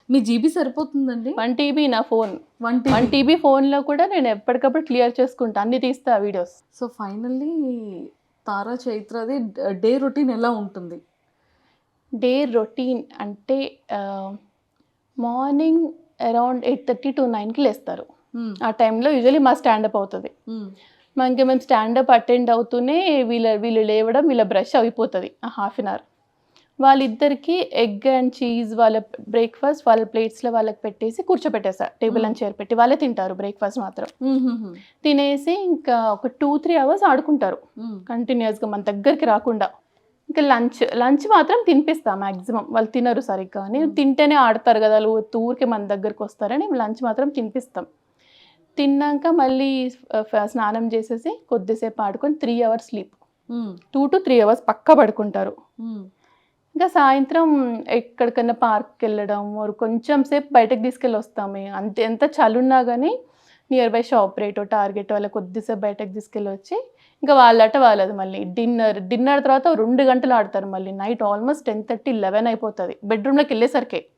మీ GB సరిపోతుందండి? 1 TB నా phone. 1 1 TB. TB ఫోన్‌లో కూడా నేను ఎప్పటికప్పుడు క్లియర్ చేసుకుంటా. అన్ని తీస్తా వీడియోస్. సో, ఫైనల్లీ తారా చైత్రది డే రొటీన్ ఎలా ఉంటుంది? డే రొటీన్ అంటే ఆహ్, మార్నింగ్ అరౌండ్ 8:30-9కి లేస్తారు. హ్మ్. ఆ టైంలో యూజువల్లీ మా స్టాండప్ అవుతది. హ్మ్. మేము స్టాండప్ అటెండ్ అవుతూనే వీళ్ళు లేవడం, వీళ్ళ బ్రష్ అయిపోతది. ఆ హాఫ్ అన్ అవర్. వాళ్ళిద్దరికీ ఎగ్ అండ్ చీజ్ వాళ్ళ బ్రేక్‌ఫాస్ట్ వాళ్ళ ప్లేట్స్‌లో వాళ్ళకి పెట్టేసి కూర్చోపెట్టేసా. టేబుల్ అండ్ చైర్ పెట్టి. వాళ్ళే తింటారు బ్రేక్‌ఫాస్ట్ మాత్రం. హుహుహు. తినేసి ఇంకా ఒక 2-3 అవర్స్ ఆడుకుంటారు. హ్మ్. కంటిన్యూయస్‌గా మన దగ్గరికి రాకుండా. ఇంకా లంచ్ మాత్రం తినిపిస్తా మాక్సిమం. వాళ్ళు తినరు సరిగ్గా అని. తింటేనే ఆడతారు గదా! ఊరికే మన దగ్గరకొస్తారని లంచ్ మాత్రం తినిపిస్తాం. తిన్నాక మళ్ళీ స్నానం చేసేసి కొద్దిసేపు ఆడుకొని 3 అవర్స్ స్లీప్. హ్మ్. 2-3 అవర్స్ పక్కా పడుకుంటారు. హ్మ్. ఇంకా సాయంత్రం ఎక్కడికన్నా పార్క్‌కెళ్ళడం ఆర్ కొంచెం సేపు బయటకి తీసుకెళ్ళొస్తామే. ఎంత చలున్నా గానీ నియర్ బై షాప్ రేటో, టార్గెటో అలా కొద్దిసేపు బయటకి తీసుకెళ్ళొచ్చి, ఇంకా వాళ్ళాట వాళ్ళది మళ్ళీ. డిన్నర్ తర్వాత ఓ 2 గంటలు ఆడతారు మళ్ళీ. నైట్ ఆల్‌మోస్ట్ 10:30, 11 అయిపోతది. బెడ్‌రూమ్‌లోకెళ్ళేసరికే.